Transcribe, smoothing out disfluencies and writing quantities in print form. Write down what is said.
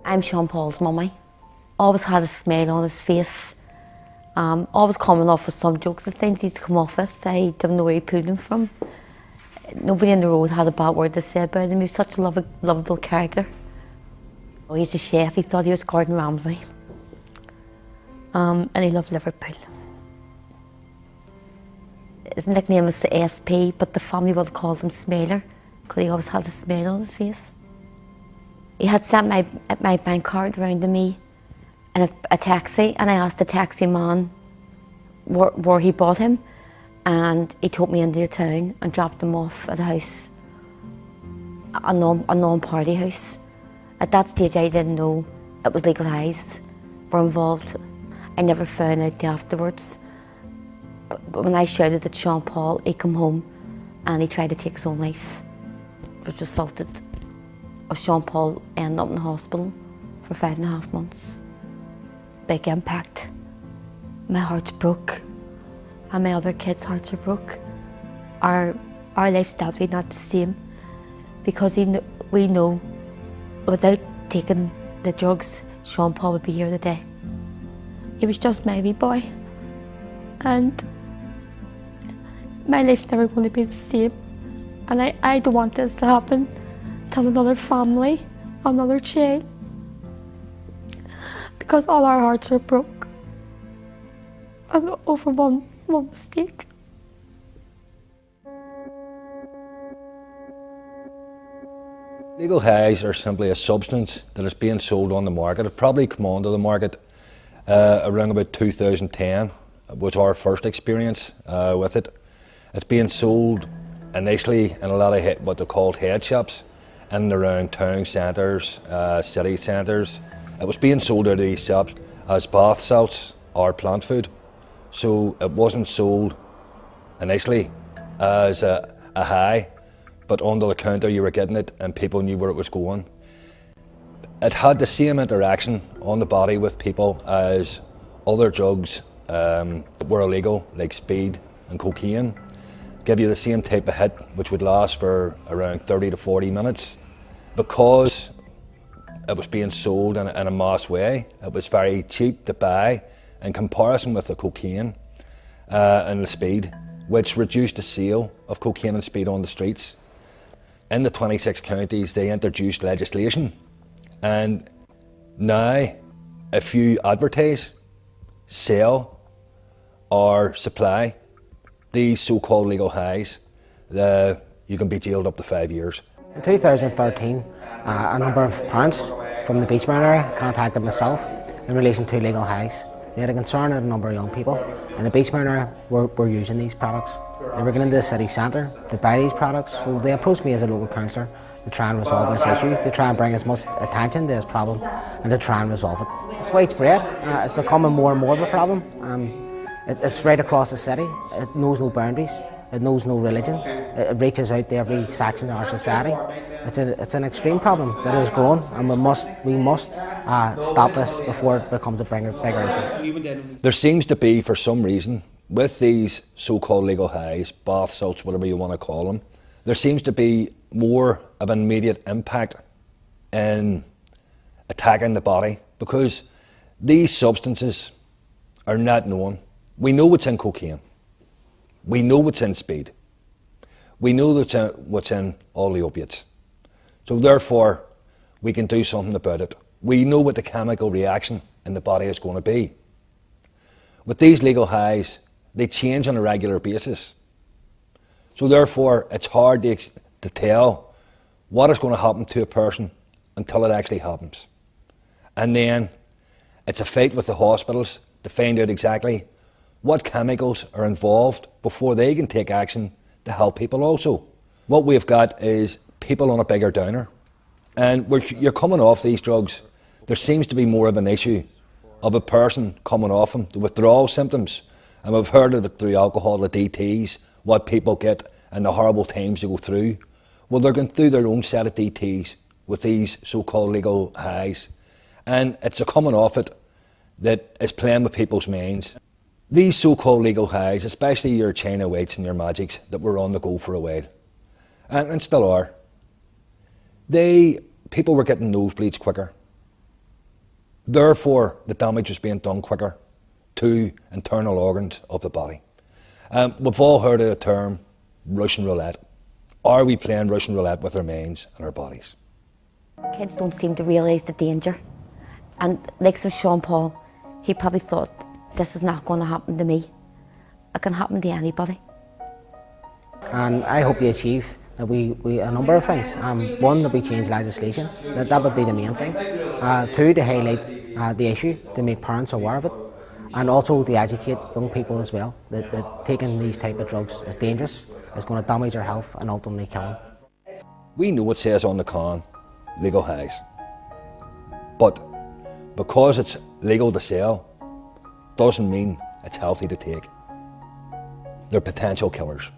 I'm Sean Paul's mummy. Always had a smile on his face. Always coming off with some jokes and things he used to come off with. I didn't know where he pulled them from. Nobody in the road had a bad word to say about him. He was such a lovable character. Oh, he's a chef. He thought he was Gordon Ramsay. And he loved Liverpool. His nickname was the SP, but the family would have called him Smiler because he always had a smile on his face. He had sent my bank card round to me in a taxi, and I asked the taxi man where he bought him, and he took me into a town and dropped him off at a house, a non-party house. At that stage I didn't know it was legal highs were involved. I never found out afterwards. But when I shouted at Sean Paul, he came home and he tried to take his own life, which resulted of Sean Paul ending up in the hospital for 5.5 months. Big impact. My heart's broke, and my other kids' hearts are broke. Our life's definitely not the same, because we know without taking the drugs, Sean Paul would be here today. He was just my wee boy, and my life's never going to be the same. And I don't want this to happen to another family, another child, because all our hearts are broke and over one mistake. Legal highs are simply a substance that is being sold on the market. It probably came onto the market around about 2010, was our first experience with it. It's being sold initially in a lot of what they called head shops in and around town centres, city centres. It was being sold out of these shops as bath salts or plant food. So it wasn't sold initially as a high, but under the counter you were getting it and people knew where it was going. It had the same interaction on the body with people as other drugs that were illegal, like speed and cocaine. Give you the same type of hit, which would last for around 30 to 40 minutes. Because it was being sold in a mass way, it was very cheap to buy in comparison with the cocaine and the speed, which reduced the sale of cocaine and speed on the streets. In the 26 counties, they introduced legislation, and now if you advertise, sell or supply these so-called legal highs, you can be jailed up to 5 years. In 2013, a number of parents from the Beachmount area contacted myself in relation to legal highs. They had a concern that a number of young people in the Beachmount area were using these products. They were going into the city centre to buy these products, so they approached me as a local councillor to try and resolve this issue, to try and bring as much attention to this problem and to try and resolve it. It's widespread, it's becoming more and more of a problem. It's right across the city, it knows no boundaries, it knows no religion, it reaches out to every section of our society. It's an extreme problem that is growing, and we must stop this before it becomes a bigger issue. There seems to be, for some reason, with these so-called legal highs, bath salts, whatever you want to call them, there seems to be more of an immediate impact in attacking the body, because these substances are not known. We know what's in cocaine. We know what's in speed. We know what's in all the opiates. So therefore, we can do something about it. We know what the chemical reaction in the body is going to be. With these legal highs, they change on a regular basis. So therefore, it's hard to tell what is going to happen to a person until it actually happens. And then it's a fight with the hospitals to find out exactly what chemicals are involved before they can take action to help people also. What we've got is people on a bigger downer. And you're coming off these drugs, there seems to be more of an issue of a person coming off them, the withdrawal symptoms. And we've heard of it through alcohol, the DTs, what people get and the horrible times they go through. Well, they're going through their own set of DTs with these so-called legal highs. And it's a coming off it that is playing with people's minds. These so-called legal highs, especially your China Whites and your Magics that were on the go for a while, and still are, people were getting nosebleeds quicker. Therefore, the damage is being done quicker to internal organs of the body. We've all heard of the term Russian roulette. Are we playing Russian roulette with our minds and our bodies? Kids don't seem to realise the danger. And like so Sean Paul, he probably thought, this is not going to happen to me. It can happen to anybody. And I hope they achieve that we a number of things. One, that we change legislation. That would be the main thing. Two, to highlight the issue, to make parents aware of it. And also to educate young people as well, that taking these type of drugs is dangerous, it's going to damage their health and ultimately kill them. We know it says on the can, legal highs. But because it's legal to sell, doesn't mean it's healthy to take. They're potential killers.